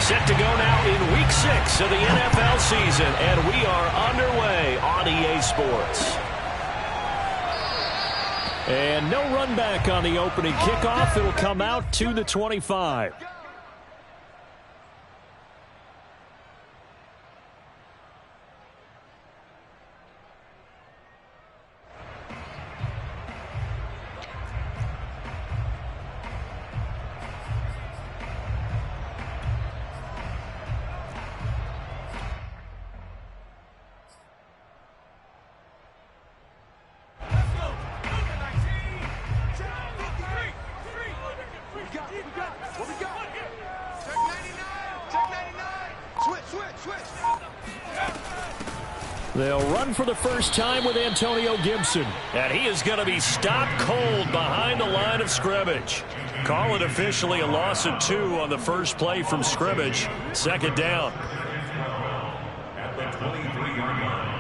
Set to go now in Week 6 of the NFL season, and we are underway on EA Sports. And no run back on the opening kickoff. It'll come out to the 25. They'll run for the first time with Antonio Gibson. And he is going to be stopped cold behind the line of scrimmage. Call it officially a loss of 2 on the first play from scrimmage. Second down. At the 23-yard line.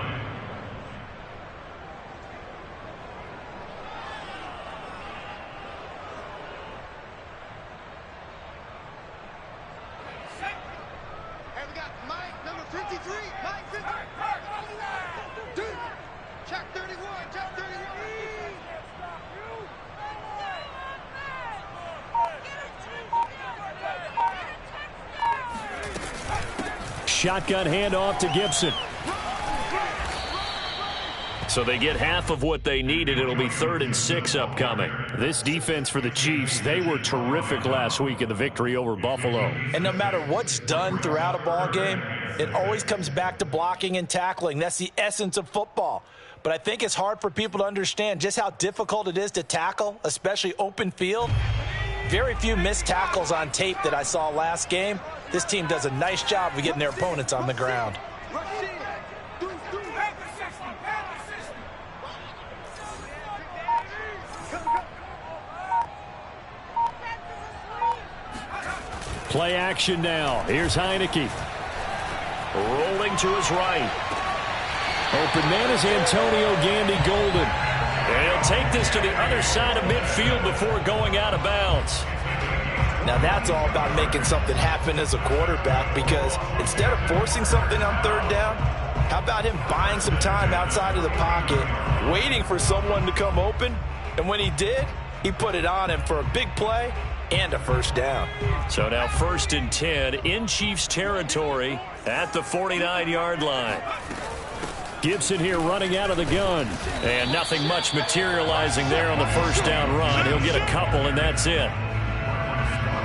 Shotgun handoff to Gibson. So they get half of what they needed. It'll be 3rd and 6 upcoming. This defense for the Chiefs, they were terrific last week in the victory over Buffalo. And no matter what's done throughout a ball game, it always comes back to blocking and tackling. That's the essence of football. But I think it's hard for people to understand just how difficult it is to tackle, especially open field. Very few missed tackles on tape that I saw last game. This team does a nice job of getting their opponents on the ground. Play action now. Here's Heineke. Rolling to his right. Open man is Antonio Gandy Golden. And he'll take this to the other side of midfield before going out of bounds. Now that's all about making something happen as a quarterback, because instead of forcing something on 3rd down, how about him buying some time outside of the pocket, waiting for someone to come open, and when he did, he put it on him for a big play and a first down. So now 1st and 10 in Chiefs territory at the 49-yard line. Gibson here running out of the gun. And nothing much materializing there on the first down run. He'll get a couple, and that's it.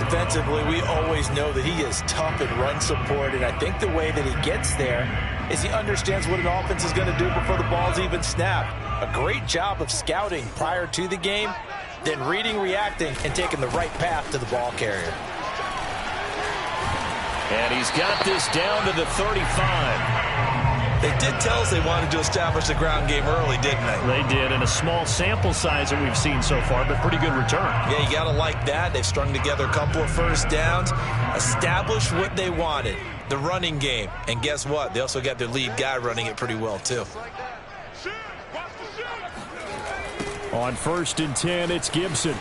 Defensively, we always know that he is tough in run support, and I think the way that he gets there is he understands what an offense is going to do before the ball's even snapped. A great job of scouting prior to the game, then reading, reacting, and taking the right path to the ball carrier. And he's got this down to the 35. They did tell us they wanted to establish the ground game early, didn't they? They did, in a small sample size that we've seen so far, but pretty good return. Yeah, you got to like that. They've strung together a couple of first downs, established what they wanted, the running game. And guess what? They also got their lead guy running it pretty well, too. On 1st and 10, it's Gibson.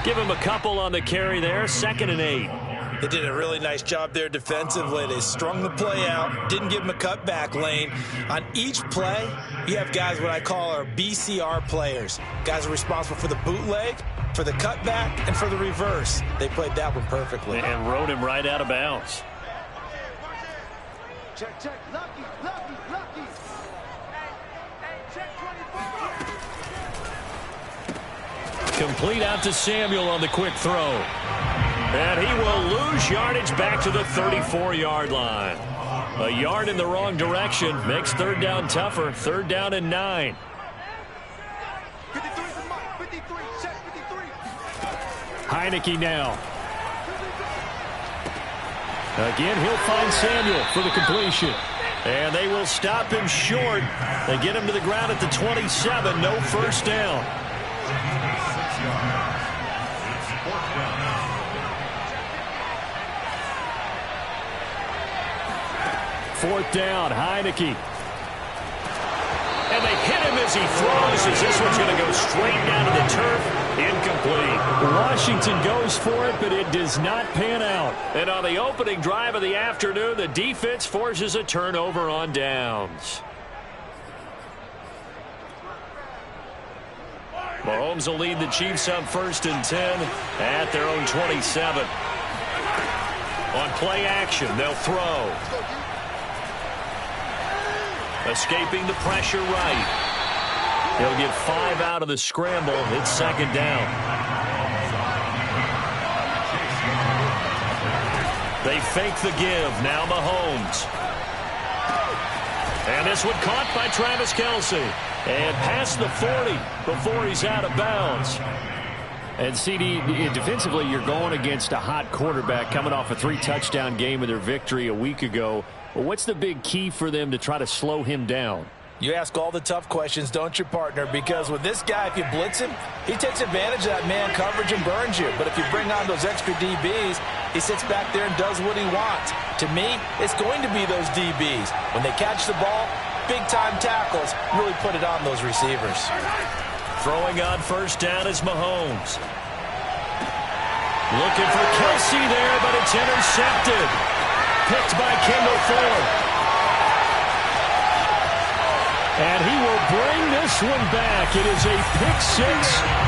Give him a couple on the carry there, 2nd and 8. They did a really nice job there defensively. They strung the play out, didn't give him a cutback lane. On each play, you have guys what I call our BCR players. Guys are responsible for the bootleg, for the cutback, and for the reverse. They played that one perfectly. And rode him right out of bounds. Check, check, lucky. Check 24. Complete out to Samuel on the quick throw. And he will lose yardage back to the 34-yard line. A yard in the wrong direction makes 3rd down tougher. 3rd down and 9. 53, check 53. Heineke now. Again, he'll find Samuel for the completion. And they will stop him short. They get him to the ground at the 27. No first down. Fourth down, Heineke. And they hit him as he throws, as this one's going to go straight down to the turf. Incomplete. Washington goes for it, but it does not pan out. And on the opening drive of the afternoon, the defense forces a turnover on downs. Mahomes will lead the Chiefs up 1st and 10 at their own 27. On play action, they'll throw. Escaping the pressure right. He'll get 5 out of the scramble. It's 2nd down. They fake the give. Now Mahomes. And this one caught by Travis Kelce. And past the 40 before he's out of bounds. And CD, defensively, you're going against a hot quarterback coming off a 3-touchdown game of their victory a week ago. Well, what's the big key for them to try to slow him down? You ask all the tough questions, don't you, partner? Because with this guy, if you blitz him, he takes advantage of that man coverage and burns you. But if you bring on those extra DBs, he sits back there and does what he wants. To me, it's going to be those DBs. When they catch the ball, big-time tackles really put it on those receivers. Throwing on 1st down is Mahomes. Looking for Kelce there, but it's intercepted. Picked by Kendall Fuller. And he will bring this one back. It is a pick-6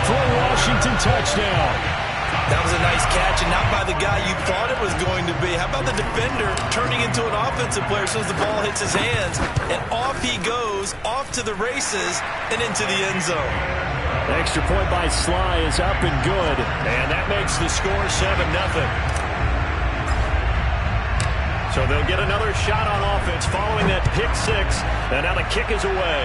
for a Washington touchdown. That was a nice catch, and not by the guy you thought it was going to be. How about the defender turning into an offensive player as soon as the ball hits his hands? And off he goes, off to the races, and into the end zone. Extra point by Sly is up and good. And that makes the score 7-0. So they'll get another shot on offense following that pick-6. And now the kick is away.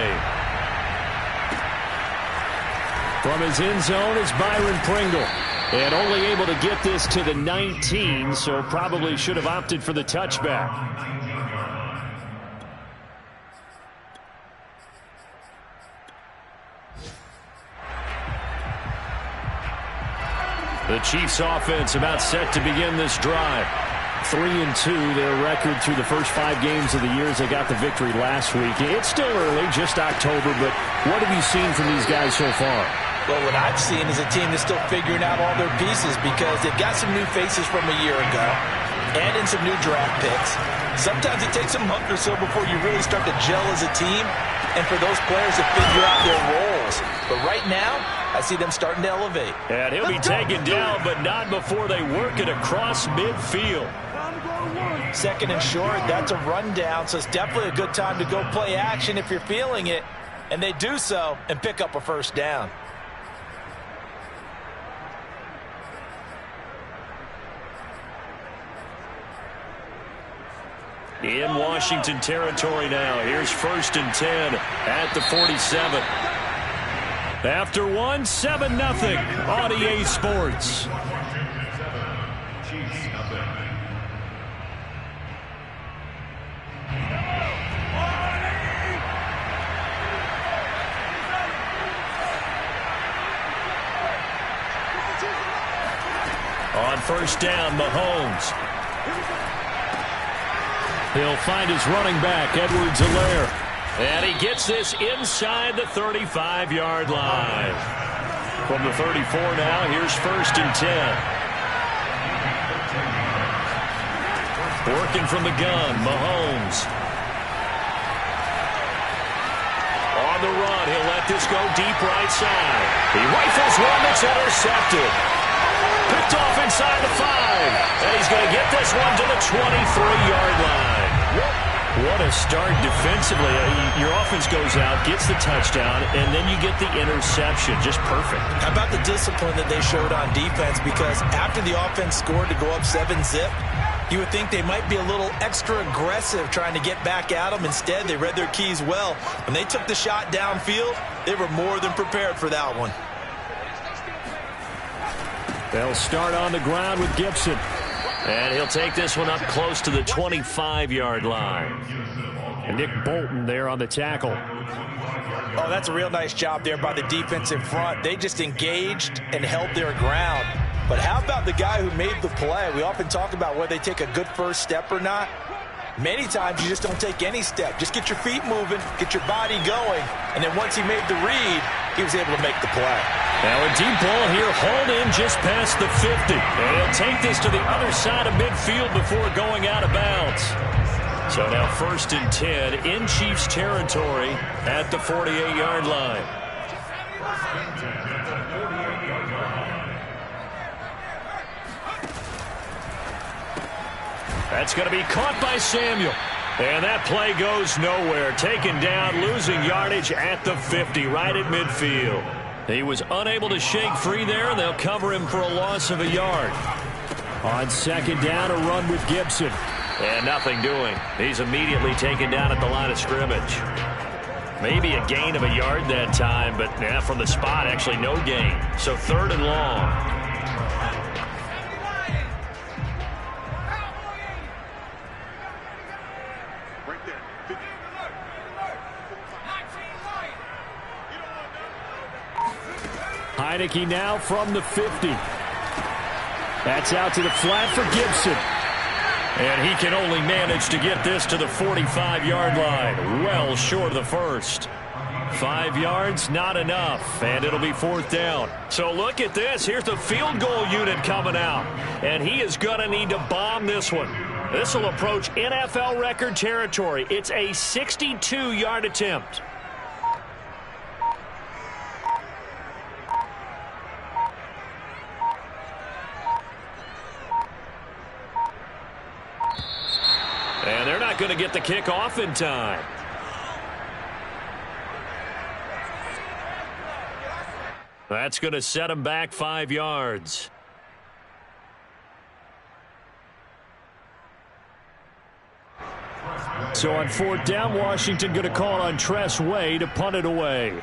From his end zone is Byron Pringle. And only able to get this to the 19, so probably should have opted for the touchback. The Chiefs offense about set to begin this drive. 3-2, their record through the first 5 games of the year as they got the victory last week. It's still early, just October, but what have you seen from these guys so far? Well, what I've seen is a team that's still figuring out all their pieces because they've got some new faces from a year ago and in some new draft picks. Sometimes it takes a month or so before you really start to gel as a team and for those players to figure out their roles. But right now, I see them starting to elevate. And he'll be taken down, but not before they work it across midfield. 2nd and short, that's a rundown, so it's definitely a good time to go play action if you're feeling it. And they do so and pick up a 1st down. In Washington territory now. Here's 1st and 10 at the 47. After 1, 7-0 on EA Sports. On 1st down, Mahomes. He'll find his running back, Edwards-Helaire. And he gets this inside the 35-yard line. From the 34 now, here's 1st and 10. Working from the gun, Mahomes. On the run, he'll let this go deep right side. He rifles one that's intercepted. Picked off inside the 5. And he's going to get this one to the 23-yard line. What a start defensively. Your offense goes out, gets the touchdown, and then you get the interception. Just perfect. How about the discipline that they showed on defense? Because after the offense scored to go up 7-zip, you would think they might be a little extra aggressive trying to get back at them. Instead, they read their keys well. When they took the shot downfield, they were more than prepared for that one. They'll start on the ground with Gibson. And he'll take this one up close to the 25-yard line. And Nick Bolton there on the tackle. Oh, that's a real nice job there by the defensive front. They just engaged and held their ground. But how about the guy who made the play? We often talk about whether they take a good first step or not. Many times you just don't take any step. Just get your feet moving, get your body going, and then once he made the read, he was able to make the play. Now a deep ball here, hauled in just past the 50. And he'll take this to the other side of midfield before going out of bounds. So now 1st and 10 in Chiefs territory at the 48-yard line. That's going to be caught by Samuel. And that play goes nowhere. Taken down, losing yardage at the 50, right at midfield. He was unable to shake free there, and they'll cover him for a loss of a yard. On 2nd down, a run with Gibson. And nothing doing. He's immediately taken down at the line of scrimmage. Maybe a gain of a yard that time, but from the spot, actually no gain. So 3rd and long. Heineke now from the 50. That's out to the flat for Gibson. And he can only manage to get this to the 45-yard line. Well short of the first. 5 yards, not enough. And it'll be 4th down. So look at this. Here's the field goal unit coming out. And he is going to need to bomb this one. This will approach NFL record territory. It's a 62-yard attempt. And they're not going to get the kick off in time. That's going to set him back 5 yards. So on 4th down, Washington going to call on Tress Way to punt it away.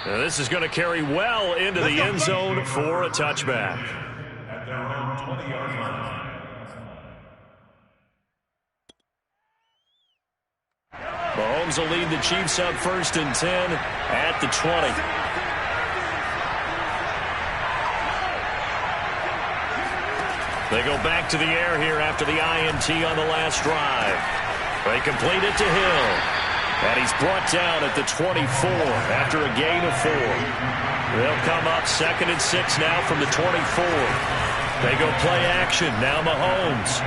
Now this is going to carry well into the end zone for a touchback. At their own 20-yard line. Mahomes will lead the Chiefs up 1st and 10 at the 20. They go back to the air here after the INT on the last drive. They complete it to Hill. And he's brought down at the 24 after a gain of 4. They'll come up 2nd and 6 now from the 24. They go play action. Now Mahomes.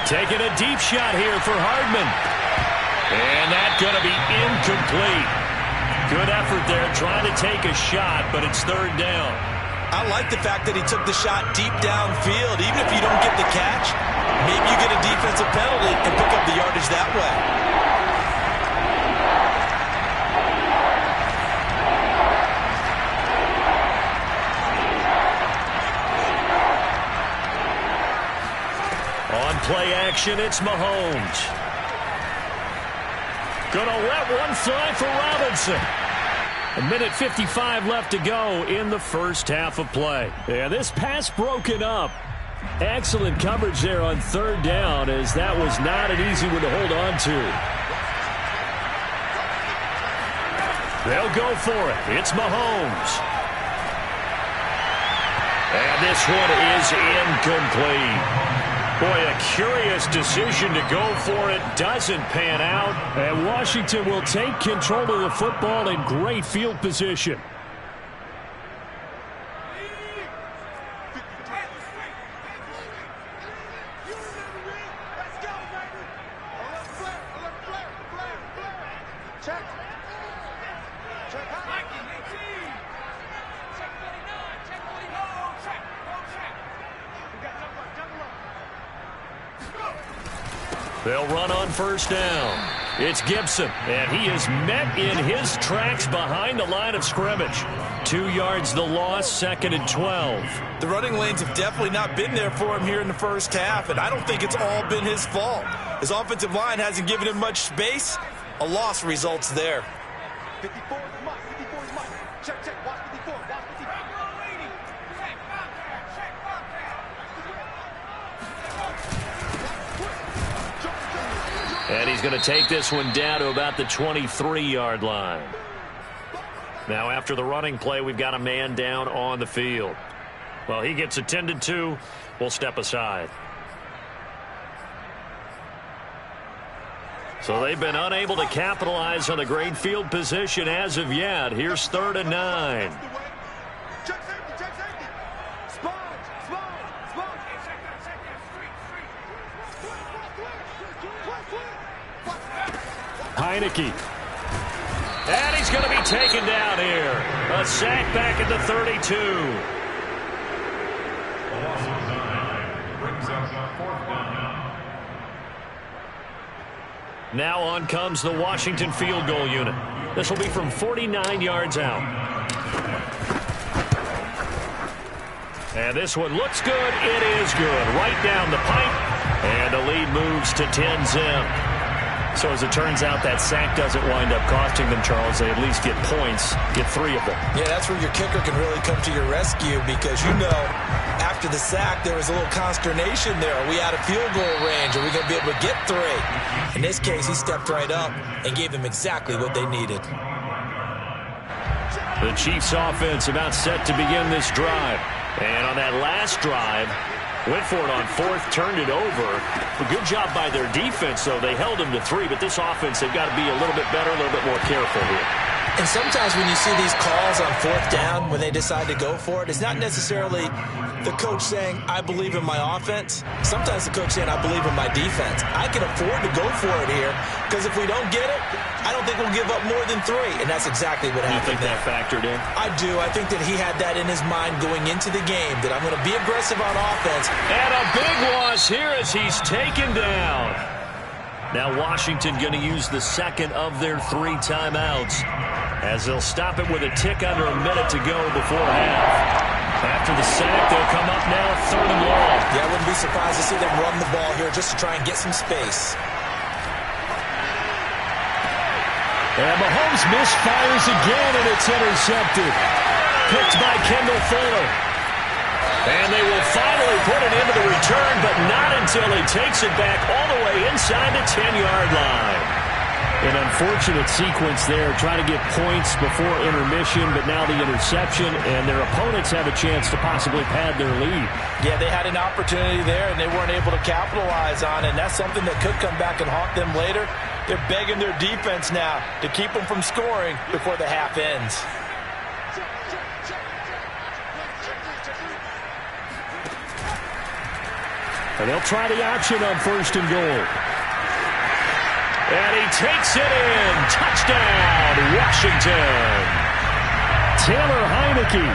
Taking a deep shot here for Hardman. And that's going to be incomplete. Good effort there trying to take a shot, but it's 3rd down. I like the fact that he took the shot deep downfield. Even if you don't get the catch, maybe you get a defensive penalty and pick up the yardage that way. Play action, it's Mahomes. Gonna let one fly for Robinson. 1:55 left to go in the first half of play. And this pass broken up. Excellent coverage there on 3rd down, as that was not an easy one to hold on to. They'll go for it. It's Mahomes. And this one is incomplete. Boy, a curious decision to go for it. Doesn't pan out. And Washington will take control of the football in great field position. They'll run on 1st down. It's Gibson, and he is met in his tracks behind the line of scrimmage. 2 yards the loss, 2nd and 12. The running lanes have definitely not been there for him here in the first half, and I don't think it's all been his fault. His offensive line hasn't given him much space. A loss results there. 54 is Mike. 54 is Mike. Check, watch 54. Watch 54. And he's going to take this one down to about the 23-yard line. Now after the running play, we've got a man down on the field. Well, he gets attended to. We'll step aside. So they've been unable to capitalize on a great field position as of yet. Here's 3rd and 9. Check safety. Sponge. Heineke. And he's going to be taken down here. A sack back at the 32. Brings up 4th down. Now on comes the Washington field goal unit. This will be from 49 yards out. And this one looks good. It is good. Right down the pipe. And the lead moves to 10-zip. So as it turns out, that sack doesn't wind up costing them, Charles. They at least get points, get 3 of them. Yeah, that's where your kicker can really come to your rescue because, after the sack, there was a little consternation there. Are we out of field goal range? Are we going to be able to get 3? In this case, he stepped right up and gave them exactly what they needed. The Chiefs offense about set to begin this drive. And on that last drive, went for it on 4th, turned it over. A good job by their defense, though. They held them to 3, but this offense, they've got to be a little bit better, a little bit more careful here. And sometimes when you see these calls on 4th down, when they decide to go for it, it's not necessarily the coach saying, I believe in my offense. Sometimes the coach saying, I believe in my defense. I can afford to go for it here because if we don't get it, I don't think we'll give up more than 3. And that's exactly what happened. You think that factored in? I do. I think that he had that in his mind going into the game, that I'm going to be aggressive on offense. And a big loss here as he's taken down. Now Washington going to use the second of their 3 timeouts as they'll stop it with a tick under a minute to go before half. After the sack, they'll come up now 3rd and long. Yeah, I wouldn't be surprised to see them run the ball here just to try and get some space. And Mahomes misfires again, and it's intercepted. Picked by Kendall Fuller. And they will finally put it into the return, but not until he takes it back all the way inside the 10-yard line. An unfortunate sequence there, trying to get points before intermission, but now the interception, and their opponents have a chance to possibly pad their lead. Yeah, they had an opportunity there, and they weren't able to capitalize on it, and that's something that could come back and haunt them later. They're begging their defense now to keep them from scoring before the half ends. And they'll try the option on 1st and goal. And he takes it in. Touchdown, Washington. Taylor Heineke,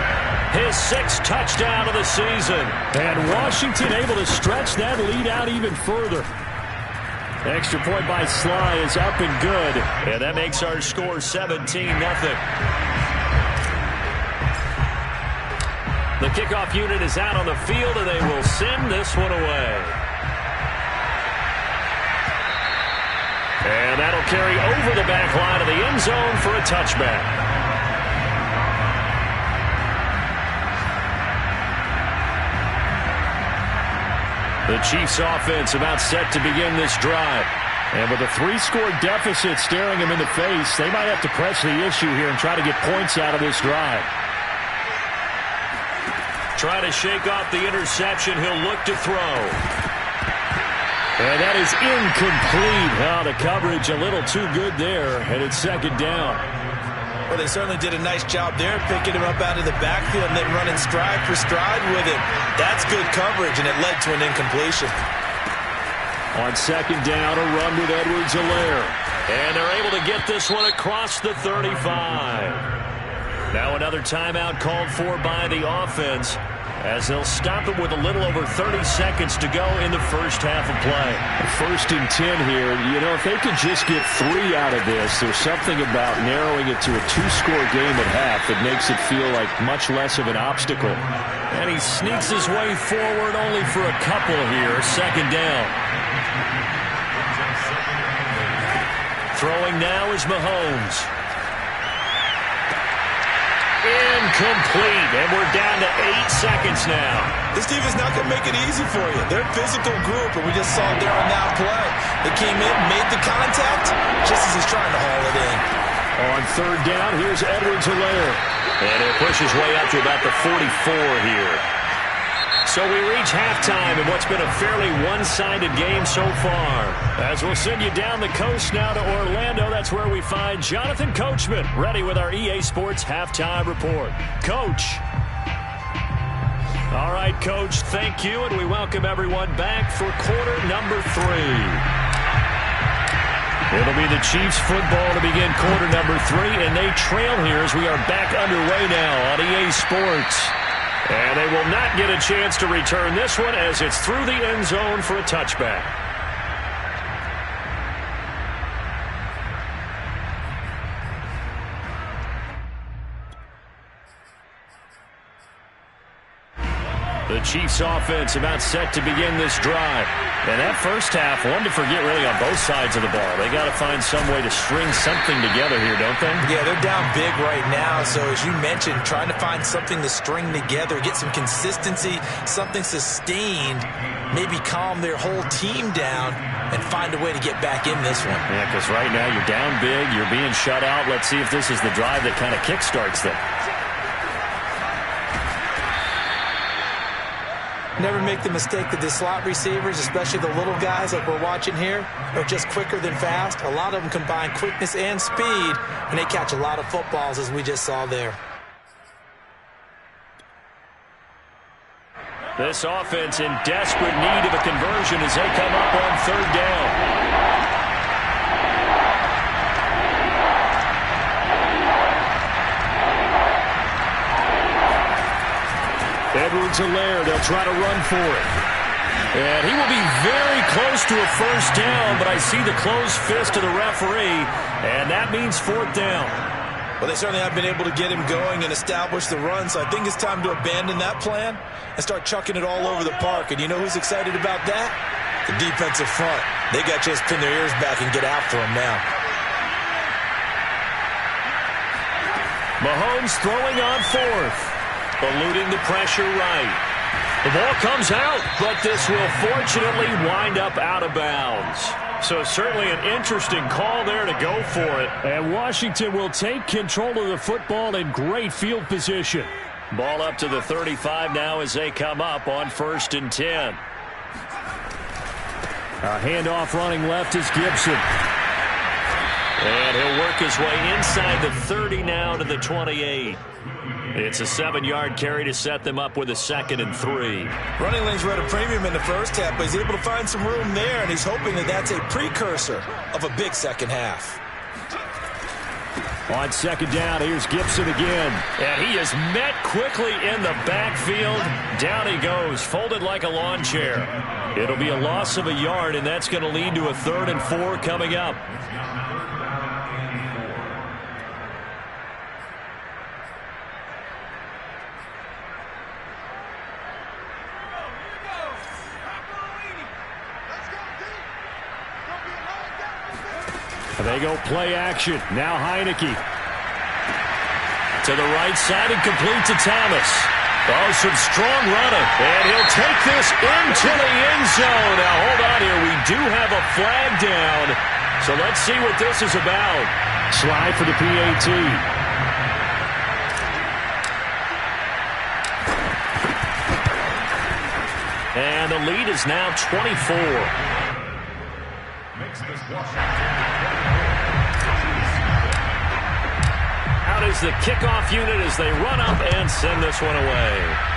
his 6th touchdown of the season. And Washington able to stretch that lead out even further. Extra point by Sly is up and good. And that makes our score 17-0. The kickoff unit is out on the field, and they will send this one away. And that'll carry over the back line of the end zone for a touchback. The Chiefs offense about set to begin this drive. And with a 3-score deficit staring them in the face, they might have to press the issue here and try to get points out of this drive. Try to shake off the interception. He'll look to throw. And that is incomplete. Oh, the coverage a little too good there, and it's 2nd down. Well, they certainly did a nice job there, picking him up out of the backfield and then running stride for stride with him. That's good coverage, and it led to an incompletion. On 2nd down, a run with Edwards-Helaire. And they're able to get this one across the 35. Now another timeout called for by the offense as they'll stop it with a little over 30 seconds to go in the first half of play. 1st and 10 here. If they could just get 3 out of this, there's something about narrowing it to a 2-score game at half that makes it feel like much less of an obstacle. And he sneaks his way forward only for a couple here. 2nd down. Throwing now is Mahomes. Incomplete, and we're down to 8 seconds now. This team is not going to make it easy for you. They're a physical group, and we just saw it there on that play. They came in, made the contact, just as he's trying to haul it in. On third down, here's Edwards-Helaire. And it pushes way up to about the 44 here. So we reach halftime in what's been a fairly one-sided game so far. As we'll send you down the coast now to Orlando, that's where we find Jonathan Coachman, ready with our EA Sports Halftime Report. Coach. All right, Coach, thank you, and we welcome everyone back for quarter number 3. It'll be the Chiefs football to begin quarter number 3, and they trail here as we are back underway now on EA Sports. And they will not get a chance to return this one as it's through the end zone for a touchback. The Chiefs offense about set to begin this drive. And that first half, one to forget really on both sides of the ball. They got to find some way to string something together here, don't they? Yeah, they're down big right now. So as you mentioned, trying to find something to string together, get some consistency, something sustained, maybe calm their whole team down and find a way to get back in this one. Yeah, because right now you're down big, you're being shut out. Let's see if this is the drive that kind of kickstarts them. Never make the mistake that the slot receivers, especially the little guys like we're watching here, are just quicker than fast. A lot of them combine quickness and speed, and they catch a lot of footballs, as we just saw there. This offense in desperate need of a conversion as they come up on third down. Edwards-Helaire, they'll try to run for it. And he will be very close to a first down, but I see the closed fist of the referee, and that means fourth down. Well, they certainly have been able to get him going and establish the run, so I think it's time to abandon that plan and start chucking it all over the park. And you know who's excited about that? The defensive front. They got a chance to pin their ears back and get after him now. Mahomes throwing on fourth. Eluding the pressure right. The ball comes out, but this will fortunately wind up out of bounds. So certainly an interesting call there to go for it. And Washington will take control of the football in great field position. Ball up to the 35 now as they come up on 1st and 10. A handoff running left is Gibson. And he'll work his way inside the 30 now to the 28. It's a 7-yard carry to set them up with a 2nd and 3. Running lanes were at a premium in the first half, but he's able to find some room there, and he's hoping that that's a precursor of a big second half. On 2nd down, here's Gibson again. And he is met quickly in the backfield. Down he goes, folded like a lawn chair. It'll be a loss of a yard, and that's going to lead to a 3rd and 4 coming up. They go play action. Now Heineke. To the right side and complete to Thomas. Oh, some strong running. And he'll take this into the end zone. Now, hold on here. We do have a flag down. So let's see what this is about. Slide for the PAT. And the lead is now 24. Out is the kickoff unit as they run up and send this one away.